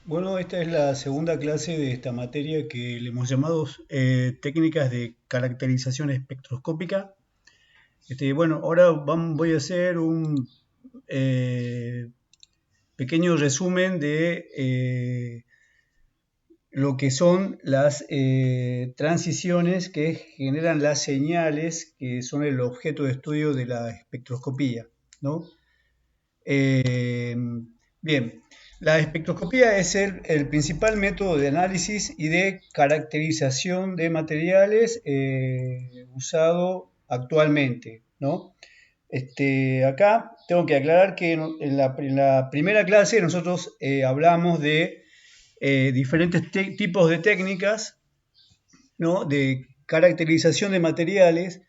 Bueno, esta es la segunda clase de esta materia que le hemos llamado técnicas de caracterización espectroscópica. Bueno, ahora voy a hacer un eh, pequeño resumen de lo que son las transiciones que generan las señales que son el objeto de estudio de la espectroscopía, ¿no? Eh, Bien, la espectroscopía es el principal método de análisis y de caracterización de materiales usado actualmente, ¿no? Acá tengo que aclarar que en la primera clase nosotros hablamos de diferentes tipos de técnicas, ¿no? De caracterización de materiales,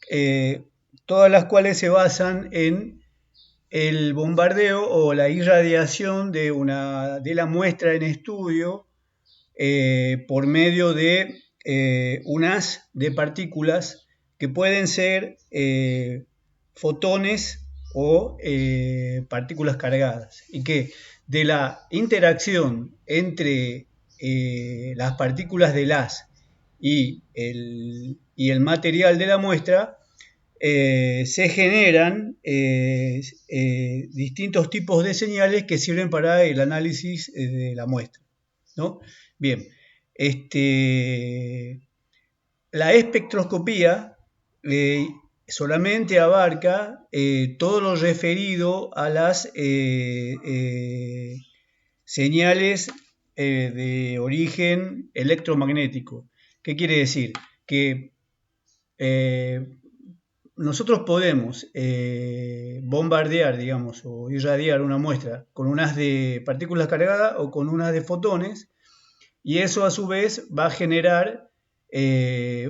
eh, todas las cuales se basan en el bombardeo o la irradiación de la muestra en estudio por medio de un haz de partículas que pueden ser fotones o partículas cargadas, y que de la interacción entre las partículas del haz y el material de la muestra se generan distintos tipos de señales que sirven para el análisis de la muestra, ¿no? Bien, este, la espectroscopía eh, solamente abarca todo lo referido a las señales de origen electromagnético. ¿Qué quiere decir? Que eh, nosotros podemos bombardear, digamos, o irradiar una muestra con un haz de partículas cargadas o con un haz de fotones, y eso a su vez va a generar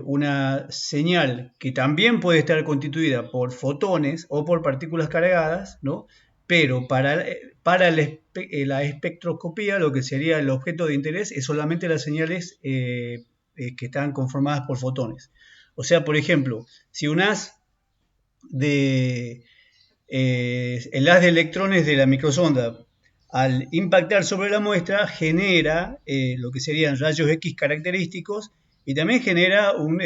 una señal que también puede estar constituida por fotones o por partículas cargadas, ¿no? Pero para la espectroscopía, lo que sería el objeto de interés es solamente las señales que están conformadas por fotones. O sea, por ejemplo, si un haz de el haz de electrones de la microsonda, al impactar sobre la muestra, genera lo que serían rayos X característicos, y también genera un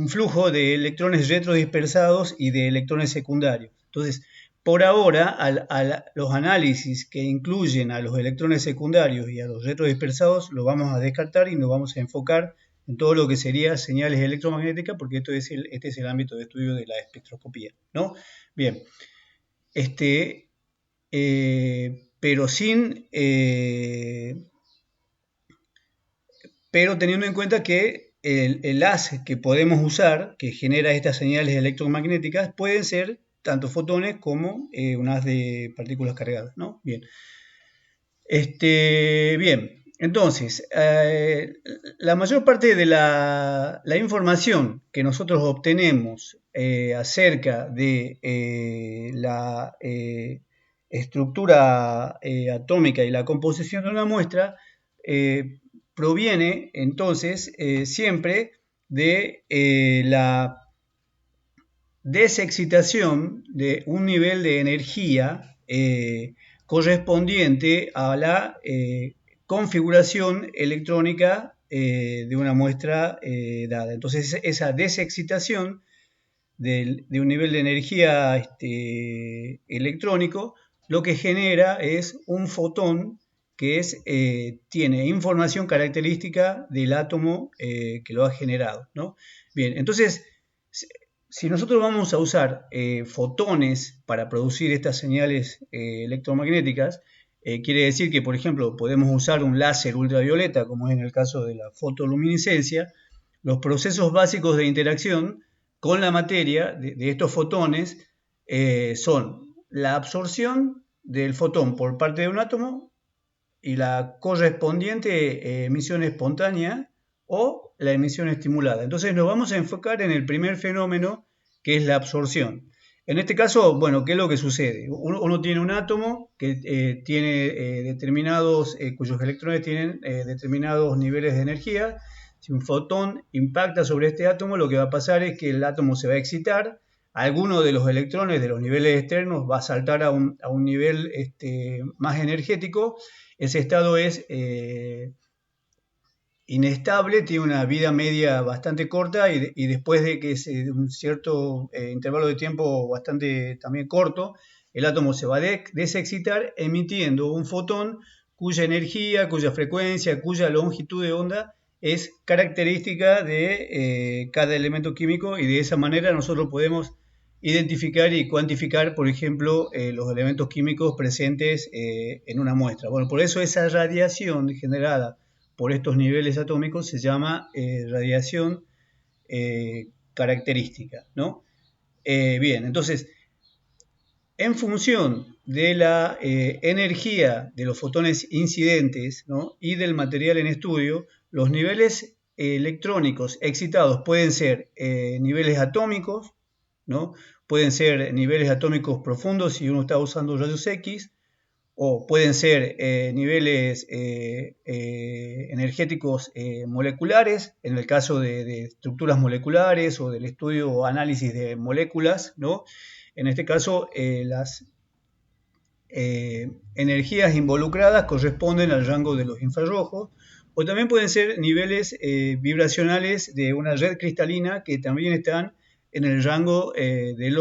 flujo de electrones retrodispersados y de electrones secundarios. Entonces, por ahora, los análisis que incluyen a los electrones secundarios y a los retrodispersados los vamos a descartar y nos vamos a enfocar en todo lo que sería señales electromagnéticas, porque este es el ámbito de estudio de la espectroscopía, ¿no? Bien, este, pero pero teniendo en cuenta que el haz que podemos usar, que genera estas señales electromagnéticas, pueden ser tanto fotones como un haz de partículas cargadas, ¿no? Bien. Bien, entonces, la mayor parte de la información que nosotros obtenemos acerca de la estructura atómica y la composición de una muestra proviene entonces siempre de la desexcitación de un nivel de energía correspondiente a la configuración electrónica de una muestra dada. Entonces, esa desexcitación de un nivel de energía electrónico lo que genera es un fotón que tiene información característica del átomo que lo ha generado, ¿no? Bien, entonces, si nosotros vamos a usar fotones para producir estas señales electromagnéticas, quiere decir que, por ejemplo, podemos usar un láser ultravioleta, como es en el caso de la fotoluminiscencia. Los procesos básicos de interacción con la materia de estos fotones son la absorción del fotón por parte de un átomo y la correspondiente emisión espontánea o la emisión estimulada. Entonces nos vamos a enfocar en el primer fenómeno, que es la absorción. En este caso, bueno, ¿qué es lo que sucede? Uno tiene un átomo que tiene cuyos electrones tienen determinados niveles de energía. Si un fotón impacta sobre este átomo, lo que va a pasar es que el átomo se va a excitar, alguno de los electrones de los niveles externos va a saltar a un nivel más energético. Ese estado es inestable, tiene una vida media bastante corta y después de que de un cierto intervalo de tiempo bastante también corto, el átomo se va a desexcitar emitiendo un fotón cuya energía, cuya frecuencia, cuya longitud de onda es característica de cada elemento químico, y de esa manera nosotros podemos identificar y cuantificar, por ejemplo, los elementos químicos presentes en una muestra. Bueno, por eso esa radiación generada por estos niveles atómicos se llama radiación característica, ¿no? Bien, entonces, en función de la energía de los fotones incidentes, ¿no?, y del material en estudio, los niveles electrónicos excitados pueden ser niveles atómicos, ¿no? Pueden ser niveles atómicos profundos si uno está usando rayos X, o pueden ser niveles energéticos moleculares, en el caso de estructuras moleculares o del estudio o análisis de moléculas, ¿no? En este caso, las energías involucradas corresponden al rango de los infrarrojos, o también pueden ser niveles vibracionales de una red cristalina que también están en el rango del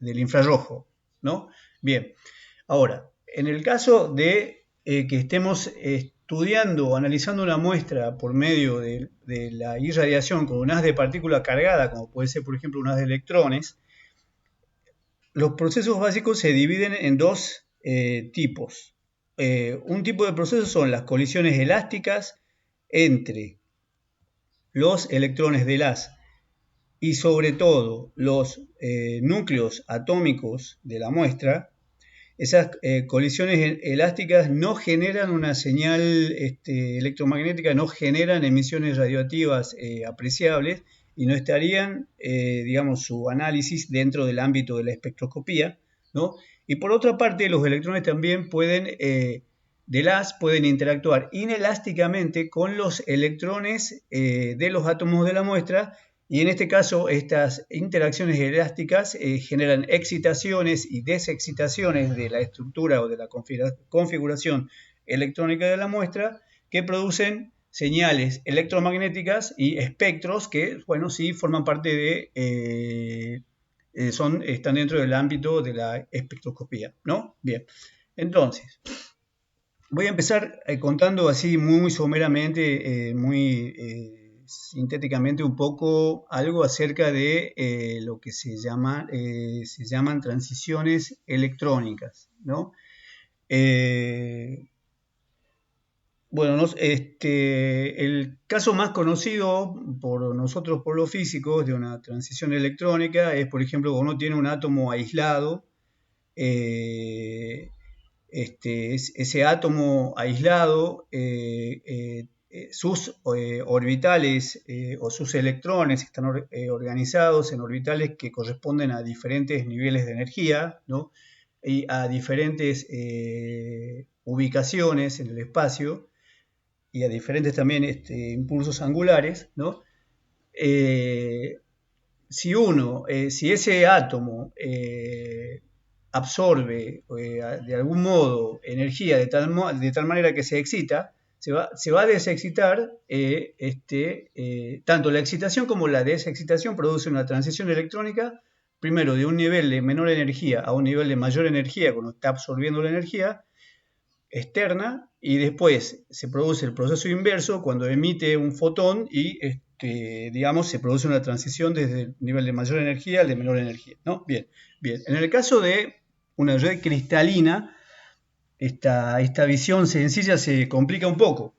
infrarrojo, ¿no? Bien. Ahora, en el caso de que estemos estudiando o analizando una muestra por medio de la irradiación con un haz de partícula cargada, como puede ser, por ejemplo, un haz de electrones, los procesos básicos se dividen en dos tipos. Un tipo de procesos son las colisiones elásticas entre los electrones del haz y sobre todo los núcleos atómicos de la muestra. Esas colisiones elásticas no generan una señal electromagnética, no generan emisiones radioactivas apreciables y no estarían, digamos, su análisis dentro del ámbito de la espectroscopía, ¿no? Y por otra parte, los electrones también pueden interactuar inelásticamente con los electrones de los átomos de la muestra. Y en este caso, estas interacciones elásticas generan excitaciones y desexcitaciones de la estructura o de la configuración electrónica de la muestra, que producen señales electromagnéticas y espectros que, bueno, sí forman parte están dentro del ámbito de la espectroscopía, ¿no? Bien, entonces, voy a empezar contando así muy someramente, sintéticamente un poco algo acerca de lo que se llaman transiciones electrónicas, ¿no? Bueno, el caso más conocido por nosotros, por los físicos, de una transición electrónica es, por ejemplo, cuando uno tiene un átomo aislado. Ese átomo aislado, sus orbitales o sus electrones están organizados en orbitales que corresponden a diferentes niveles de energía, ¿no?, y a diferentes ubicaciones en el espacio y a diferentes también impulsos angulares, ¿no? Si ese átomo absorbe de algún modo energía de tal manera que se excita, se va a desexcitar, tanto la excitación como la desexcitación produce una transición electrónica, primero de un nivel de menor energía a un nivel de mayor energía cuando está absorbiendo la energía externa, y después se produce el proceso inverso cuando emite un fotón y digamos, se produce una transición desde el nivel de mayor energía al de menor energía, ¿no? Bien. En el caso de una red cristalina, esta visión sencilla se complica un poco.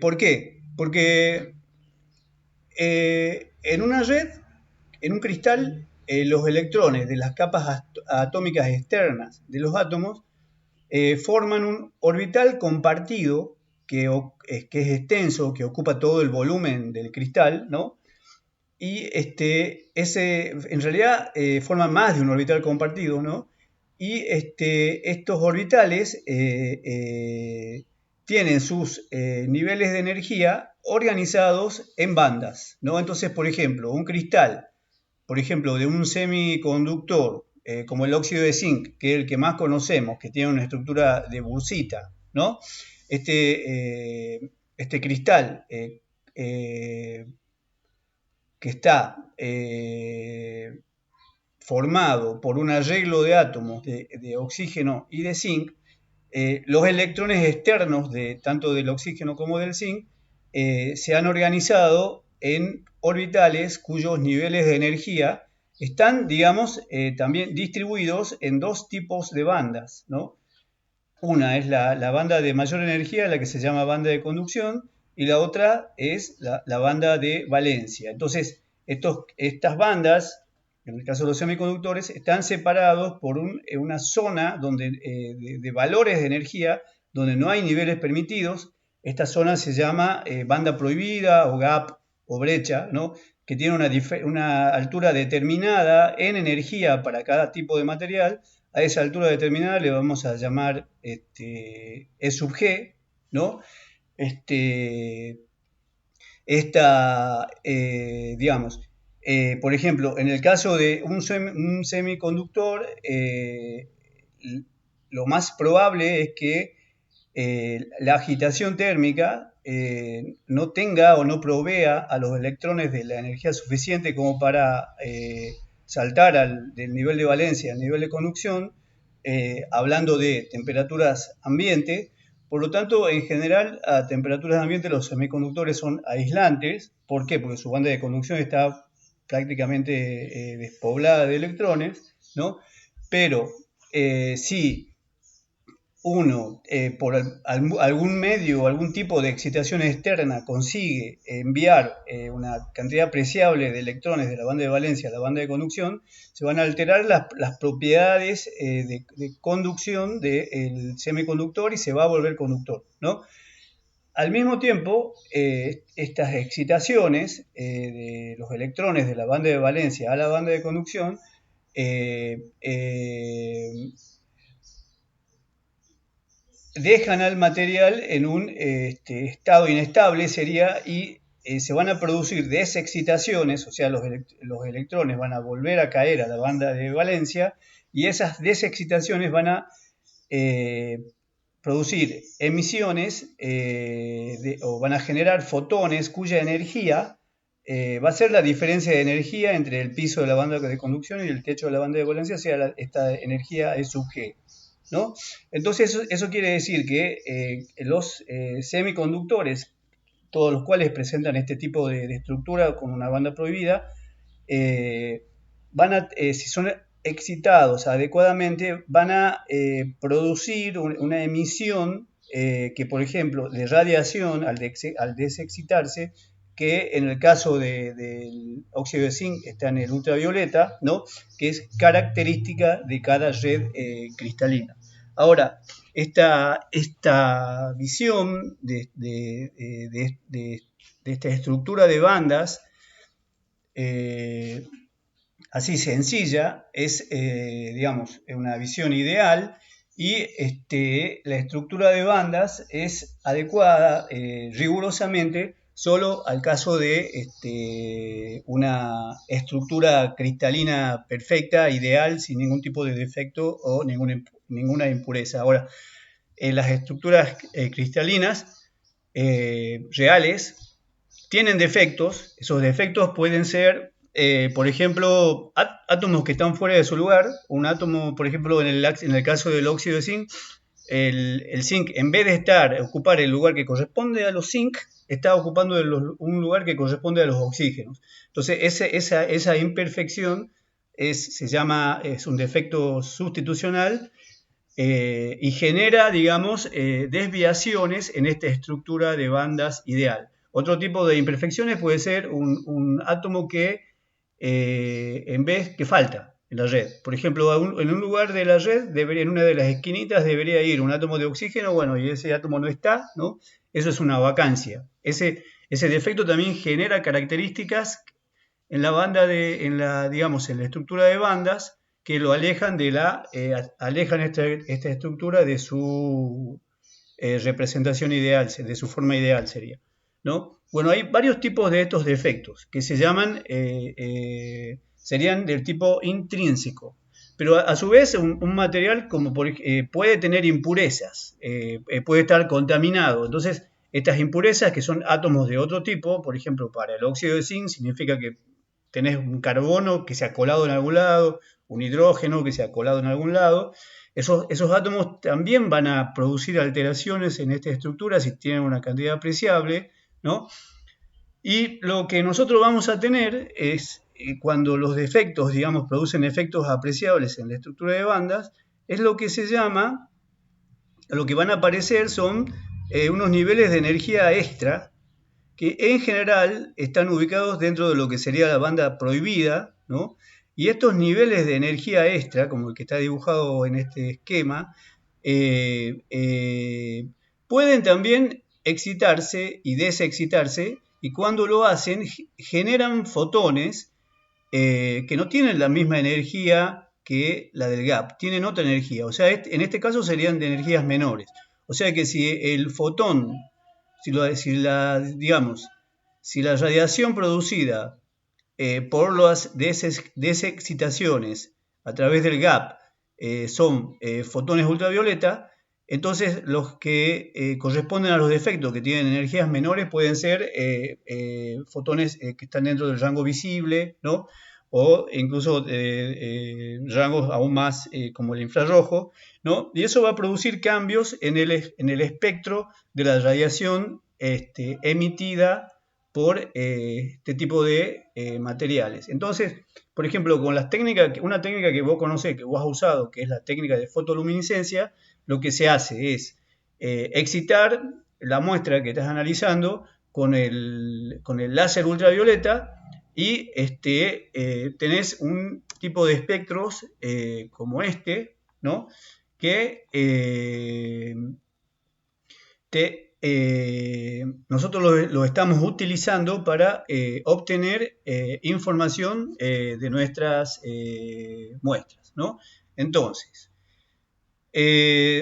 ¿Por qué? Porque en una red, en un cristal, los electrones de las capas atómicas externas de los átomos forman un orbital compartido que es extenso, que ocupa todo el volumen del cristal, ¿no? Y en realidad forman más de un orbital compartido, ¿no? Y estos orbitales tienen sus niveles de energía organizados en bandas, ¿no? Entonces, por ejemplo, un cristal, por ejemplo, de un semiconductor, como el óxido de zinc, que es el que más conocemos, que tiene una estructura de bursita, ¿no? Este cristal que está formado por un arreglo de átomos de oxígeno y de zinc, los electrones externos tanto del oxígeno como del zinc se han organizado en orbitales cuyos niveles de energía están, digamos, también distribuidos en dos tipos de bandas, ¿no? Una es la banda de mayor energía, la que se llama banda de conducción, y la otra es la banda de valencia. Entonces, estas bandas, en el caso de los semiconductores, están separados por una zona de valores de energía donde no hay niveles permitidos. Esta zona se llama banda prohibida o gap o brecha, ¿no? Que tiene una altura determinada en energía para cada tipo de material. A esa altura determinada le vamos a llamar E sub G, ¿no? Digamos, por ejemplo, en el caso de un semiconductor, lo más probable es que la agitación térmica no tenga o no provea a los electrones de la energía suficiente como para saltar del nivel de valencia al nivel de conducción, hablando de temperaturas ambiente. Por lo tanto, en general, a temperaturas ambiente los semiconductores son aislantes. ¿Por qué? Porque su banda de conducción está prácticamente despoblada de electrones, ¿no? Pero si uno, por algún medio o algún tipo de excitación externa, consigue enviar una cantidad apreciable de electrones de la banda de valencia a la banda de conducción, se van a alterar las propiedades de conducción del semiconductor y se va a volver conductor, ¿no? Al mismo tiempo, estas excitaciones de los electrones de la banda de valencia a la banda de conducción dejan al material en un estado inestable, y se van a producir desexcitaciones, o sea, los electrones van a volver a caer a la banda de valencia, y esas desexcitaciones van a producir emisiones o van a generar fotones cuya energía va a ser la diferencia de energía entre el piso de la banda de conducción y el techo de la banda de valencia, o sea, esta energía E sub G, ¿no? Entonces eso quiere decir que los semiconductores, todos los cuales presentan este tipo de estructura con una banda prohibida, si son excitados adecuadamente, van a producir una emisión que, por ejemplo, de radiación al desexcitarse, que en el caso del óxido de zinc está en el ultravioleta, ¿no? Que es característica de cada red cristalina. Ahora, esta visión de esta estructura de bandas así sencilla es, digamos, una visión ideal, y la estructura de bandas es adecuada rigurosamente solo al caso de una estructura cristalina perfecta, ideal, sin ningún tipo de defecto o ninguna impureza. Ahora, las estructuras cristalinas reales tienen defectos. Esos defectos pueden ser, por ejemplo, átomos que están fuera de su lugar. Un átomo, por ejemplo, en el caso del óxido de zinc, el zinc, en vez de ocupar el lugar que corresponde a los zinc, está ocupando un lugar que corresponde a los oxígenos. Entonces, esa imperfección es un defecto sustitucional y genera, digamos, desviaciones en esta estructura de bandas ideal. Otro tipo de imperfecciones puede ser un átomo que falta en la red. Por ejemplo, en un lugar de la red, en una de las esquinitas debería ir un átomo de oxígeno, bueno, y ese átomo no está, ¿no? Eso es una vacancia. Ese defecto también genera características en la banda digamos, en la estructura de bandas que lo alejan alejan esta estructura de su representación ideal, de su forma ideal sería. ¿no? Bueno, hay varios tipos de estos defectos que se llaman, serían del tipo intrínseco. Pero a su vez un material como puede tener impurezas, puede estar contaminado. Entonces, estas impurezas que son átomos de otro tipo, por ejemplo, para el óxido de zinc significa que tenés un carbono que se ha colado en algún lado, un hidrógeno que se ha colado en algún lado. Esos átomos también van a producir alteraciones en esta estructura si tienen una cantidad apreciable, ¿no? Y lo que nosotros vamos a tener es, cuando los defectos, digamos, producen efectos apreciables en la estructura de bandas, es lo que se llama, lo que van a aparecer son unos niveles de energía extra que en general están ubicados dentro de lo que sería la banda prohibida, ¿no? Y estos niveles de energía extra, como el que está dibujado en este esquema, eh, eh, pueden también excitarse y desexcitarse, y cuando lo hacen generan fotones que no tienen la misma energía que la del gap, tienen otra energía, o sea, en este caso serían de energías menores. O sea que si el fotón, digamos, si la radiación producida por las desexcitaciones a través del gap son fotones ultravioleta, entonces los que corresponden a los defectos que tienen energías menores pueden ser fotones que están dentro del rango visible, ¿no? O incluso rangos aún más como el infrarrojo, ¿no? Y eso va a producir cambios en el espectro de la radiación emitida por este tipo de materiales. Entonces, por ejemplo, con una técnica que vos conocés, que vos has usado, que es la técnica de fotoluminiscencia, lo que se hace es excitar la muestra que estás analizando con el láser ultravioleta y tenés un tipo de espectros como este, ¿no? Que nosotros lo estamos utilizando para obtener información de nuestras muestras, ¿no? Entonces,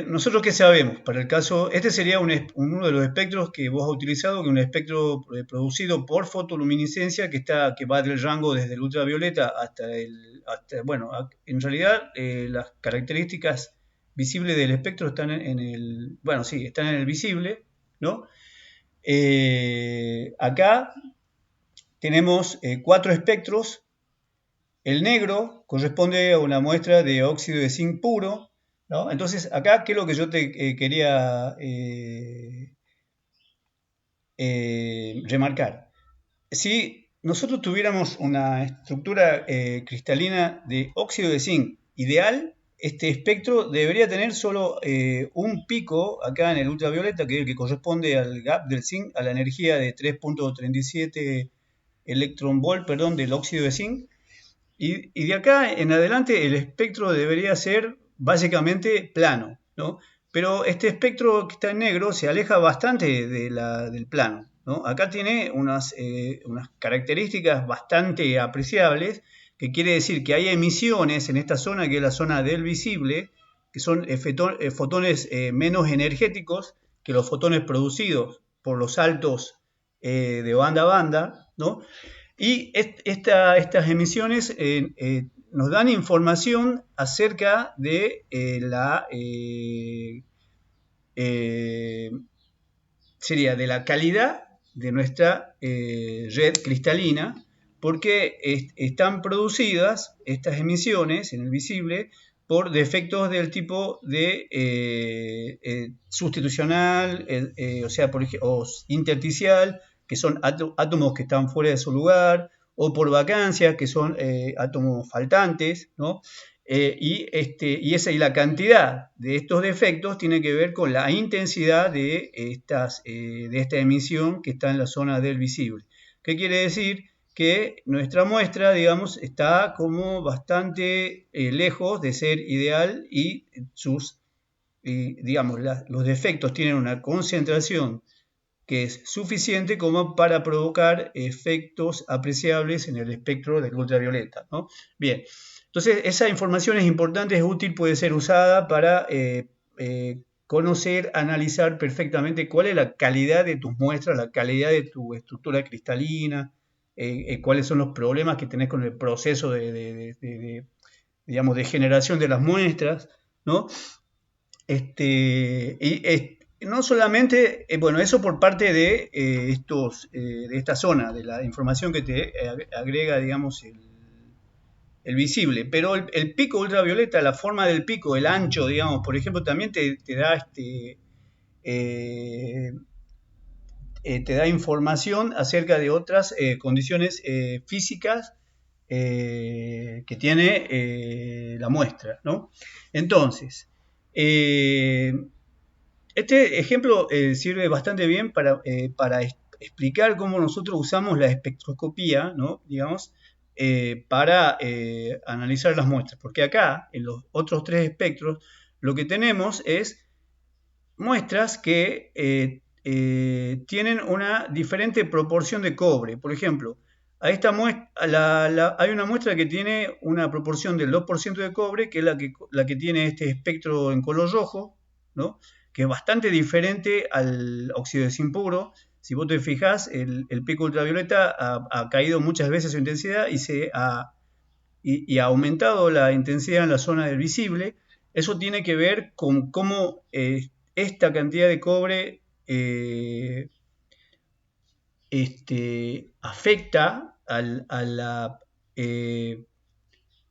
¿nosotros qué sabemos? Para el caso, este sería uno de los espectros que vos has utilizado, que es un espectro producido por fotoluminiscencia que va del rango desde el ultravioleta bueno, en realidad las características visibles del espectro están bueno, sí, están en el visible, ¿no? Acá tenemos 4 espectros. El negro corresponde a una muestra de óxido de zinc puro, ¿no? Entonces, acá, ¿qué es lo que yo te quería remarcar? Si nosotros tuviéramos una estructura cristalina de óxido de zinc ideal, este espectro debería tener solo un pico acá en el ultravioleta, que es el que corresponde al gap del zinc, a la energía de 3.37 electronvolt, perdón, del óxido de zinc. Y de acá en adelante el espectro debería ser básicamente plano, ¿no? Pero este espectro que está en negro se aleja bastante del plano, ¿no? Acá tiene unas características bastante apreciables, que quiere decir que hay emisiones en esta zona, que es la zona del visible, que son fotones menos energéticos que los fotones producidos por los saltos de banda a banda, ¿no? Y estas emisiones nos dan información acerca de eh, de la calidad de nuestra red cristalina, porque están producidas estas emisiones en el visible por defectos del tipo de sustitucional, o sea, o intersticial, que son átomos que están fuera de su lugar, o por vacancia, que son átomos faltantes, ¿no? Y la cantidad de estos defectos tiene que ver con la intensidad de esta emisión que está en la zona del visible. ¿Qué quiere decir? Que nuestra muestra, digamos, está como bastante lejos de ser ideal y digamos, los defectos tienen una concentración que es suficiente como para provocar efectos apreciables en el espectro del ultravioleta, ¿no? Bien, entonces esa información es importante, es útil, puede ser usada para conocer, analizar perfectamente cuál es la calidad de tus muestras, la calidad de tu estructura cristalina, cuáles son los problemas que tenés con el proceso digamos, de generación de las muestras, ¿no? No solamente, bueno, eso por parte de esta zona, de la información que te agrega, digamos, el visible, pero el pico ultravioleta, la forma del pico, el ancho, digamos, por ejemplo, también te da eh, te da información acerca de otras condiciones físicas que tiene la muestra, ¿no? Entonces, eh, este ejemplo sirve bastante bien para explicar cómo nosotros usamos la espectroscopía, ¿no? Digamos, para analizar las muestras. Porque acá, en los otros tres espectros, lo que tenemos es muestras que tienen una diferente proporción de cobre. Por ejemplo, a esta muestra, hay una muestra que tiene una proporción del 2% de cobre, que es la que tiene este espectro en color rojo, ¿no? Que es bastante diferente al óxido de zinc puro. Si vos te fijás, el pico ultravioleta ha caído muchas veces su intensidad y ha aumentado la intensidad en la zona del visible. Eso tiene que ver con cómo esta cantidad de cobre afecta a la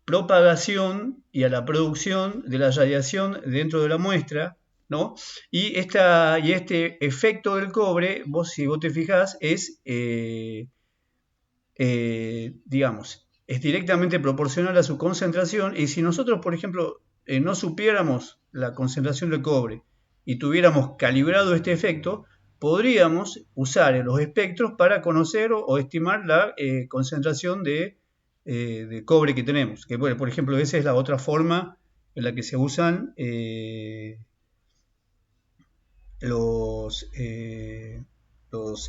propagación y a la producción de la radiación dentro de la muestra, ¿no? Y este efecto del cobre, si vos te fijás, digamos, es directamente proporcional a su concentración, y si nosotros, por ejemplo, no supiéramos la concentración de cobre y tuviéramos calibrado este efecto, podríamos usar los espectros para conocer o estimar la concentración de cobre que tenemos. Que, bueno, por ejemplo, esa es la otra forma en la que se usan los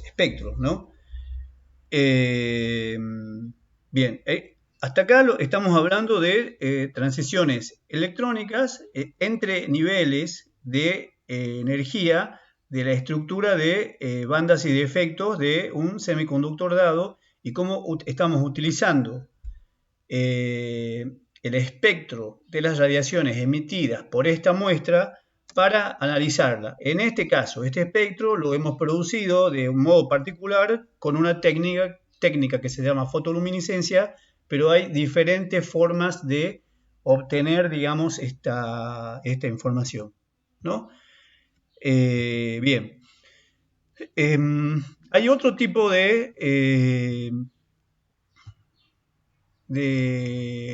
espectros, ¿no? Eh, Bien, hasta acá estamos hablando de transiciones electrónicas entre niveles de energía de la estructura de bandas y de efectos de un semiconductor dado, y cómo estamos utilizando el espectro de las radiaciones emitidas por esta muestra para analizarla. En este caso, este espectro lo hemos producido de un modo particular con una técnica que se llama fotoluminiscencia, pero hay diferentes formas de obtener, digamos, esta información, ¿no? Bien. Hay otro tipo de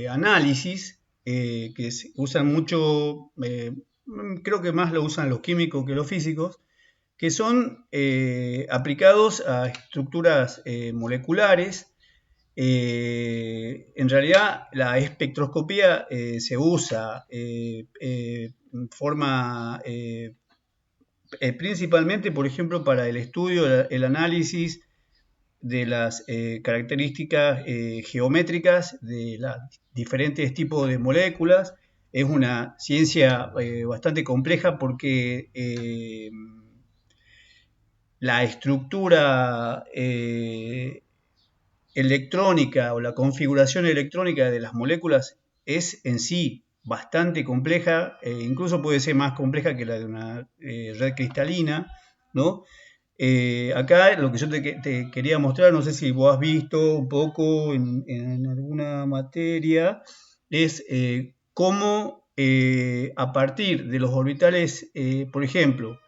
análisis que se usan mucho, creo que más lo usan los químicos que los físicos, que son aplicados a estructuras moleculares. En realidad la espectroscopía se usa en forma principalmente, por ejemplo, para el estudio, el análisis de las características geométricas de los diferentes tipos de moléculas. Es una ciencia bastante compleja porque la estructura electrónica o la configuración electrónica de las moléculas es en sí bastante compleja, incluso puede ser más compleja que la de una red cristalina, ¿no? Acá lo que yo te quería mostrar, no sé si vos has visto un poco en alguna materia, es cómo a partir de los orbitales, por ejemplo,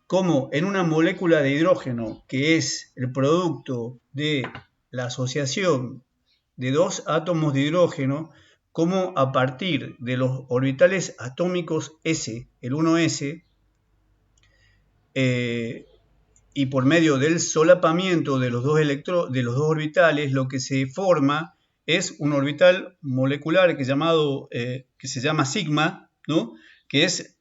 cómo en una molécula de hidrógeno, que es el producto de la asociación de dos átomos de hidrógeno, cómo a partir de los orbitales atómicos S, el 1s, y por medio del solapamiento de los dos orbitales, lo que se forma es un orbital molecular que se llama sigma, ¿no? Que es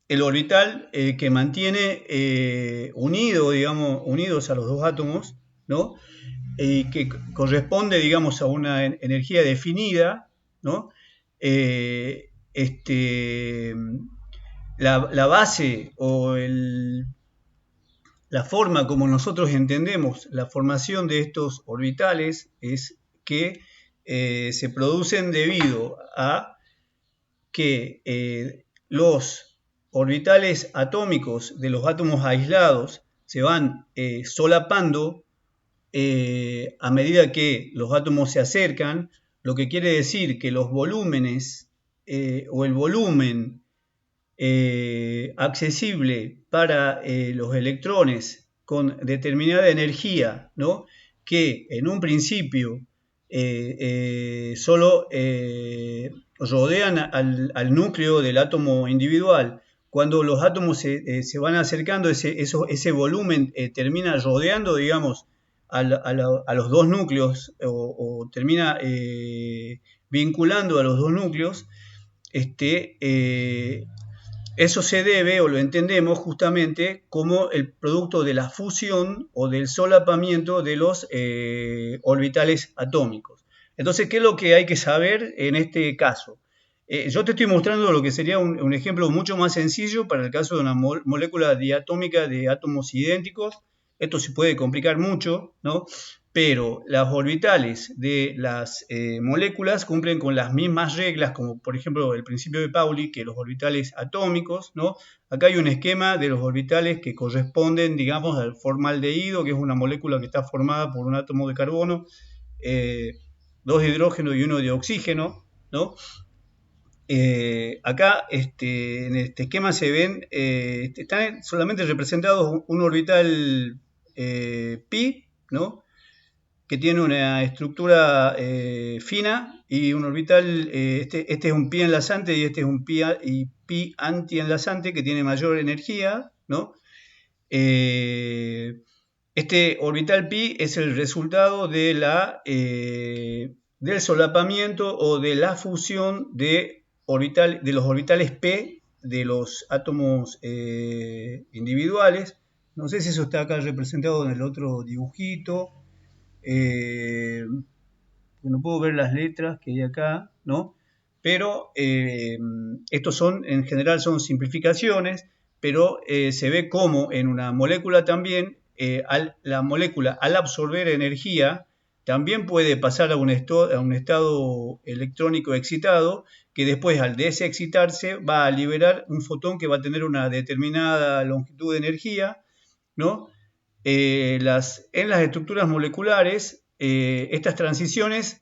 el orbital que mantiene unidos a los dos átomos, ¿no? Que corresponde, digamos, a una energía definida, ¿no? la base o la forma como nosotros entendemos la formación de estos orbitales es que se producen debido a que los orbitales atómicos de los átomos aislados se van solapando a medida que los átomos se acercan, lo que quiere decir que los volúmenes o el volumen accesible para los electrones con determinada energía, ¿no? Que en un principio solo rodean al núcleo del átomo individual. Cuando los átomos se van acercando, ese volumen termina rodeando, digamos, a los dos núcleos o termina vinculando a los dos núcleos. Eso se debe o lo entendemos justamente como el producto de la fusión o del solapamiento de los orbitales atómicos. Entonces, ¿qué es lo que hay que saber en este caso? Yo te estoy mostrando lo que sería un ejemplo mucho más sencillo para el caso de una molécula diatómica de átomos idénticos. Esto se puede complicar mucho, ¿no? Pero las orbitales de las moléculas cumplen con las mismas reglas, como por ejemplo el principio de Pauli, que los orbitales atómicos, ¿no? Acá hay un esquema de los orbitales que corresponden, digamos, al formaldehído, que es una molécula que está formada por un átomo de carbono, dos de hidrógeno y uno de oxígeno, ¿no? Acá en este esquema se ven, están solamente representados un orbital pi, ¿no? Que tiene una estructura fina y un orbital, este es un pi enlazante y este es un pi antienlazante que tiene mayor energía, ¿no? Este orbital pi es el resultado de del solapamiento o de la fusión de los orbitales p de los átomos individuales. No sé si eso está acá representado en el otro dibujito. No puedo ver las letras que hay acá, ¿no? Pero estos en general son simplificaciones, pero se ve como en una molécula también, la molécula al absorber energía, también puede pasar a un estado electrónico excitado, que después al desexcitarse va a liberar un fotón que va a tener una determinada longitud de energía, ¿no? En las estructuras moleculares, estas transiciones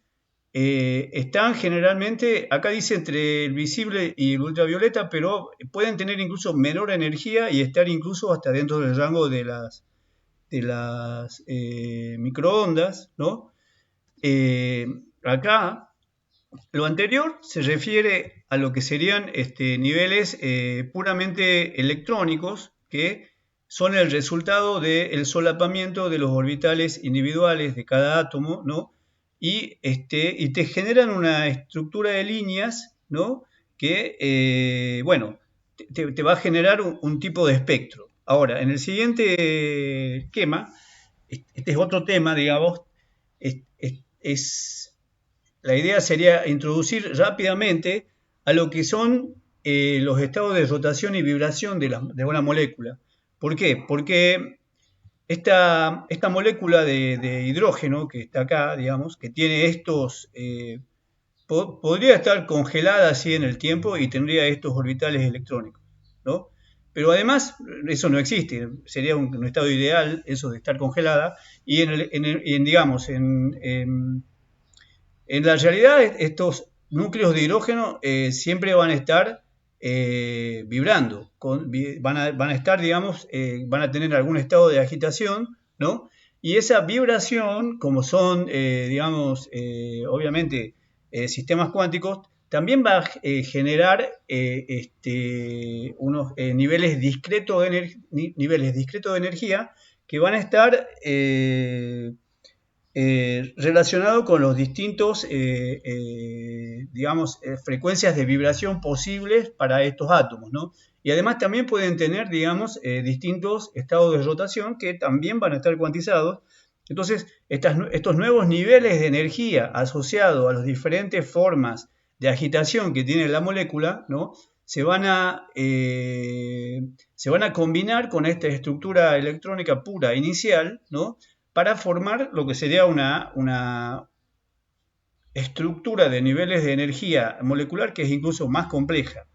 están generalmente, acá dice entre el visible y el ultravioleta, pero pueden tener incluso menor energía y estar incluso hasta dentro del rango de las microondas, ¿no? Acá, lo anterior se refiere a lo que serían niveles puramente electrónicos que son el resultado del solapamiento de los orbitales individuales de cada átomo, ¿no? Y te generan una estructura de líneas, ¿no? Que, bueno, te va a generar un tipo de espectro. Ahora, en el siguiente esquema, este es otro tema, digamos, la idea sería introducir rápidamente a lo que son los estados de rotación y vibración de una molécula. ¿Por qué? Porque esta molécula de hidrógeno que está acá, digamos, que tiene estos, podría estar congelada así en el tiempo y tendría estos orbitales electrónicos, ¿no? Pero además, eso no existe, sería un estado ideal, eso de estar congelada, y digamos, en la realidad estos núcleos de hidrógeno siempre van a estar vibrando, van a estar, digamos, van a tener algún estado de agitación, ¿no? Y esa vibración, como son, digamos, obviamente sistemas cuánticos, también va a generar unos niveles discretos de energía que van a estar relacionado con los distintos, digamos, frecuencias de vibración posibles para estos átomos, ¿no? Y además también pueden tener, digamos, distintos estados de rotación que también van a estar cuantizados. Entonces, estos nuevos niveles de energía asociados a las diferentes formas de agitación que tiene la molécula, ¿no? se van a combinar con esta estructura electrónica pura inicial, ¿no? Para formar lo que sería una estructura de niveles de energía molecular que es incluso más compleja,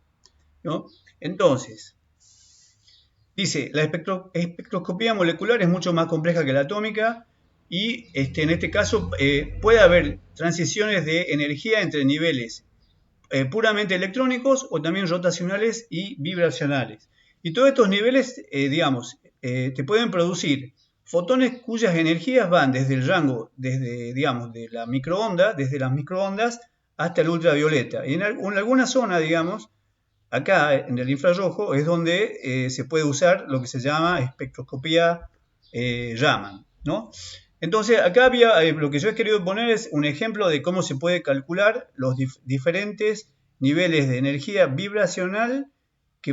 ¿no? Entonces, dice, la espectroscopía molecular es mucho más compleja que la atómica y en este caso puede haber transiciones de energía entre niveles puramente electrónicos o también rotacionales y vibracionales. Y todos estos niveles, te pueden producir fotones cuyas energías van desde el rango, digamos, de la microonda, desde las microondas hasta el ultravioleta. Y en alguna zona, digamos, acá en el infrarrojo es donde se puede usar lo que se llama espectroscopía Raman, ¿no? Entonces, acá lo que yo he querido poner es un ejemplo de cómo se puede calcular los diferentes niveles de energía vibracional que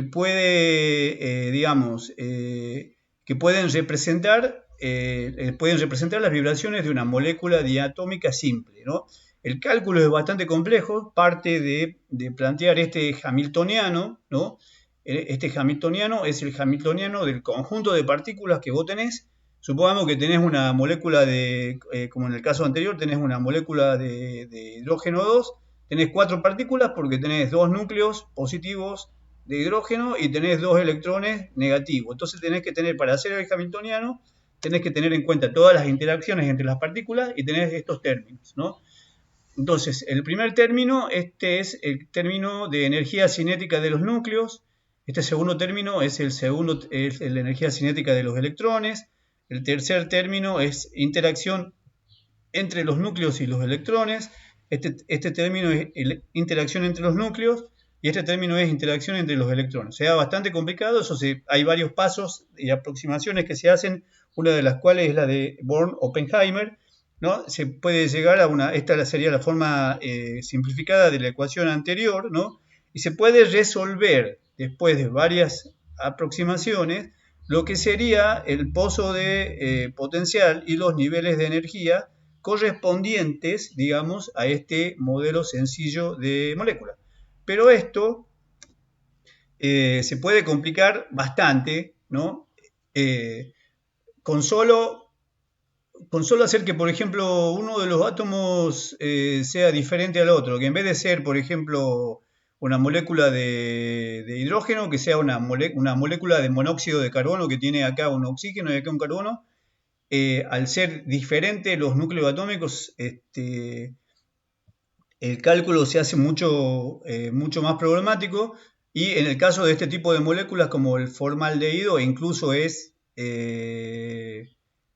que pueden representar las vibraciones de una molécula diatómica simple, ¿no? El cálculo es bastante complejo, parte de plantear este hamiltoniano, ¿no? Este hamiltoniano es el hamiltoniano del conjunto de partículas que vos tenés. Supongamos que tenés una molécula como en el caso anterior, tenés una molécula de hidrógeno 2, tenés 4 partículas porque tenés 2 núcleos positivos de hidrógeno y tenés 2 electrones negativos. Entonces tenés que tener, para hacer el hamiltoniano, tenés que tener en cuenta todas las interacciones entre las partículas y tenés estos términos, ¿no? Entonces, el primer término, este es el término de energía cinética de los núcleos. Este segundo término es la energía cinética de los electrones. El tercer término es interacción entre los núcleos y los electrones. Este término es interacción entre los núcleos y este término es interacción entre los electrones. O sea, bastante complicado, hay varios pasos y aproximaciones que se hacen, una de las cuales es la de Born-Oppenheimer, ¿no? Se puede llegar esta sería la forma simplificada de la ecuación anterior, ¿no? Y se puede resolver después de varias aproximaciones lo que sería el pozo de potencial y los niveles de energía correspondientes, digamos, a este modelo sencillo de molécula. Pero esto se puede complicar bastante, ¿no? Con solo hacer que, por ejemplo, uno de los átomos sea diferente al otro, que en vez de ser, por ejemplo, una molécula de hidrógeno, que sea una molécula de monóxido de carbono que tiene acá un oxígeno y acá un carbono, al ser diferente los núcleos atómicos, el cálculo se hace mucho más problemático y en el caso de este tipo de moléculas como el formaldehído incluso es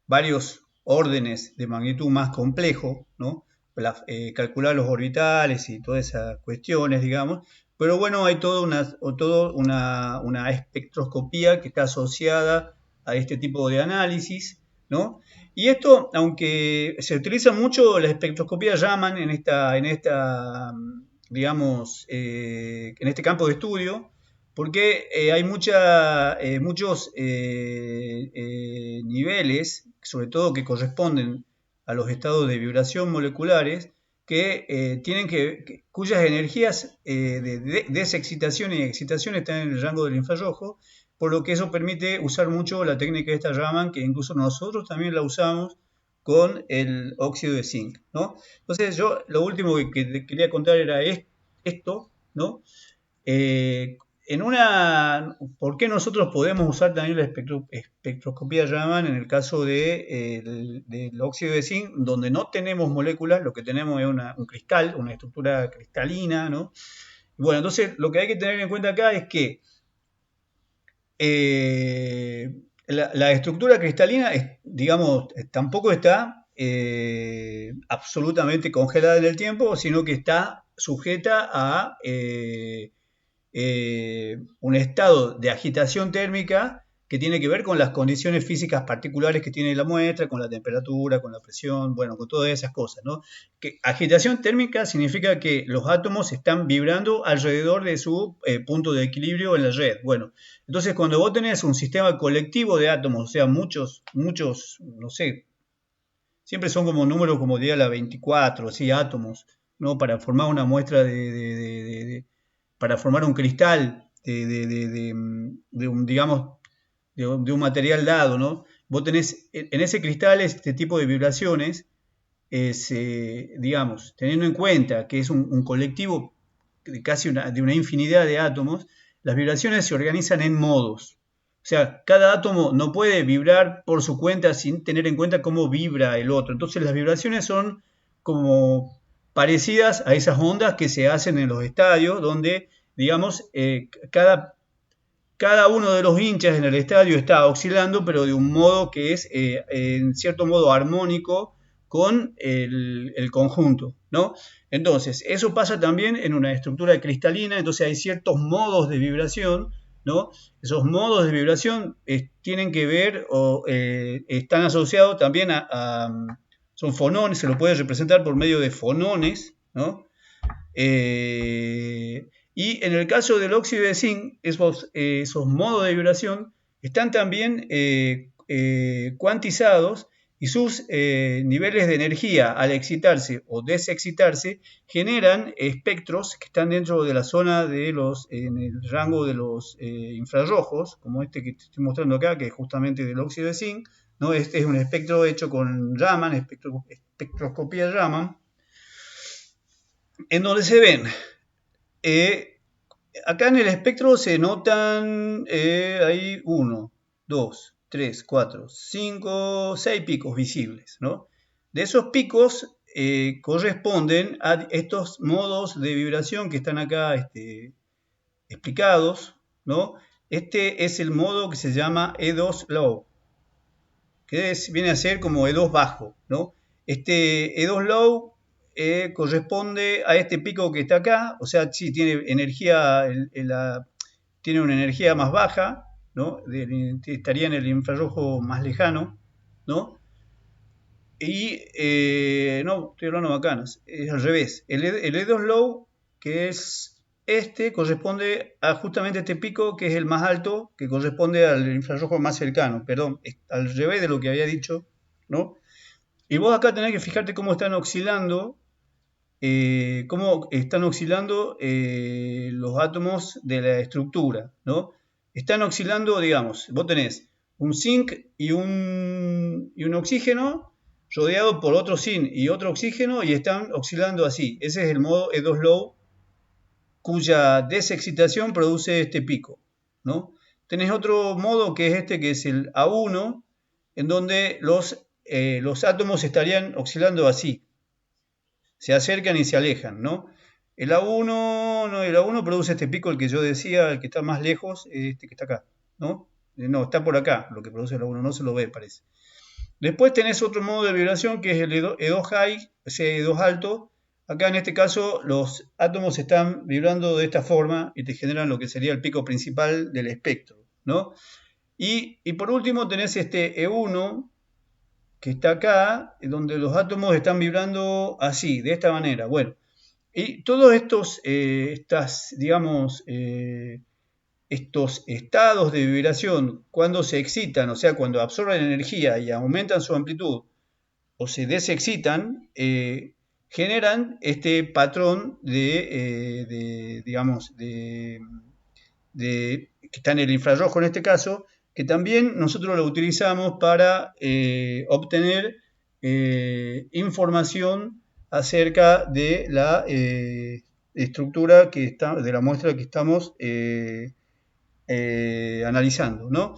varios órdenes de magnitud más complejo, ¿no? Calcular los orbitales y todas esas cuestiones, digamos. Pero bueno, hay toda una espectroscopía que está asociada a este tipo de análisis, ¿no? Y esto, aunque se utiliza mucho la espectroscopía Raman en digamos, en este campo de estudio, porque hay muchos niveles, sobre todo que corresponden a los estados de vibración moleculares, cuyas energías de desexcitación y excitación están en el rango del infrarrojo, por lo que eso permite usar mucho la técnica de esta Raman, que incluso nosotros también la usamos con el óxido de zinc, ¿no? Entonces yo lo último que te quería contar era esto, ¿no? ¿Por qué nosotros podemos usar también la espectroscopía Raman en el caso del óxido de zinc, donde no tenemos moléculas, lo que tenemos es un cristal, una estructura cristalina, ¿no? Bueno, entonces lo que hay que tener en cuenta acá es que la estructura cristalina, digamos, tampoco está absolutamente congelada en el tiempo, sino que está sujeta a un estado de agitación térmica que tiene que ver con las condiciones físicas particulares que tiene la muestra, con la temperatura, con la presión, bueno, con todas esas cosas, ¿no? Agitación térmica significa que los átomos están vibrando alrededor de su punto de equilibrio en la red. Bueno, entonces cuando vos tenés un sistema colectivo de átomos, o sea, muchos, no sé, siempre son como números como diría la 24, así, átomos, ¿no? Para formar una muestra para formar un cristal de un, digamos, de un material dado, ¿no? Vos tenés en ese cristal este tipo de vibraciones, digamos, teniendo en cuenta que es un colectivo de casi de una infinidad de átomos, las vibraciones se organizan en modos. O sea, cada átomo no puede vibrar por su cuenta sin tener en cuenta cómo vibra el otro. Entonces las vibraciones son como parecidas a esas ondas que se hacen en los estadios, donde, digamos, cada uno de los hinchas en el estadio está oscilando, pero de un modo que es, en cierto modo, armónico con el conjunto, ¿no? Entonces, eso pasa también en una estructura cristalina, entonces hay ciertos modos de vibración, ¿no? Esos modos de vibración tienen que ver o están asociados también son fonones, se lo puede representar por medio de fonones, ¿no? Y en el caso del óxido de zinc, esos modos de vibración están también cuantizados y sus niveles de energía al excitarse o desexcitarse generan espectros que están dentro de la zona en el rango de los infrarrojos, como este que te estoy mostrando acá, que es justamente del óxido de zinc, ¿no? Este es un espectro hecho con Raman, espectroscopía Raman, en donde se ven, acá en el espectro se notan, hay 1, 2, 3, 4, 5, 6 picos visibles, ¿no? De esos picos corresponden a estos modos de vibración que están acá explicados, ¿no? Este es el modo que se llama E2 low, que viene a ser como E2 bajo, ¿no? Este E2 low corresponde a este pico que está acá, o sea, sí tiene energía, tiene una energía más baja, ¿no? Estaría en el infrarrojo más lejano, ¿no? Y no, estoy hablando bacanas, es al revés. El E2 low, que es corresponde a justamente este pico, que es el más alto, que corresponde al infrarrojo más cercano, perdón, es al revés de lo que había dicho, ¿no? Y vos acá tenés que fijarte cómo están oscilando los átomos de la estructura, ¿no? Están oscilando, digamos, vos tenés un zinc y un oxígeno rodeado por otro zinc y otro oxígeno y están oscilando así. Ese es el modo E2 low, cuya desexcitación produce este pico, ¿no? Tenés otro modo que es este, que es el A1, en donde los átomos estarían oscilando así, se acercan y se alejan, ¿no? El A1, no, el A1 produce este pico, el que yo decía, el que está más lejos, este que está acá, ¿no? No, está por acá, lo que produce el A1, no se lo ve, parece. Después tenés otro modo de vibración que es el E2 high, ese E2 alto. Acá en este caso los átomos están vibrando de esta forma y te generan lo que sería el pico principal del espectro, ¿no? Y por último tenés este E1 que está acá, donde los átomos están vibrando así, de esta manera. Bueno, y todos estos estados de vibración, cuando se excitan, o sea, cuando absorben energía y aumentan su amplitud, o se desexcitan, generan este patrón que está en el infrarrojo en este caso, que también nosotros lo utilizamos para obtener información acerca de la estructura de la muestra que estamos analizando, ¿no?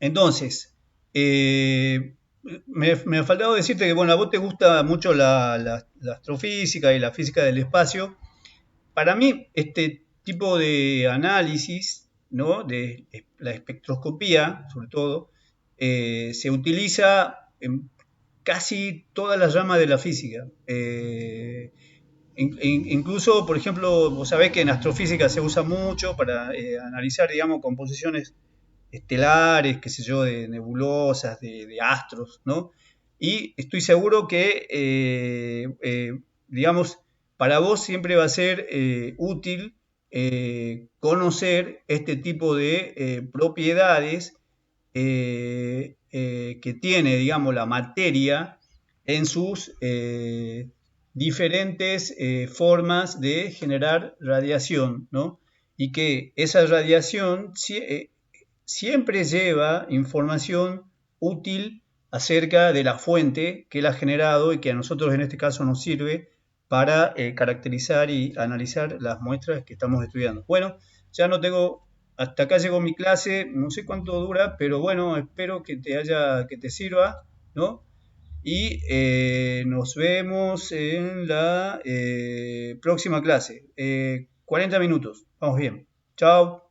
Entonces, me ha faltado decirte que, bueno, a vos te gusta mucho la astrofísica y la física del espacio. Para mí, este tipo de análisis, ¿no? De la espectroscopía, sobre todo, se utiliza en casi todas las ramas de la física. Incluso, por ejemplo, vos sabés que en astrofísica se usa mucho para analizar, digamos, composiciones estelares, qué sé yo, de nebulosas, de astros, ¿no? Y estoy seguro que, digamos, para vos siempre va a ser útil conocer este tipo de propiedades que tiene, digamos, la materia en sus diferentes formas de generar radiación, ¿no? Y que esa radiación siempre lleva información útil acerca de la fuente que la ha generado y que a nosotros en este caso nos sirve para caracterizar y analizar las muestras que estamos estudiando. Bueno, ya no tengo, hasta acá llegó mi clase, no sé cuánto dura, pero bueno, espero que te sirva, ¿no? Y nos vemos en la próxima clase. 40 minutos, vamos bien. Chao.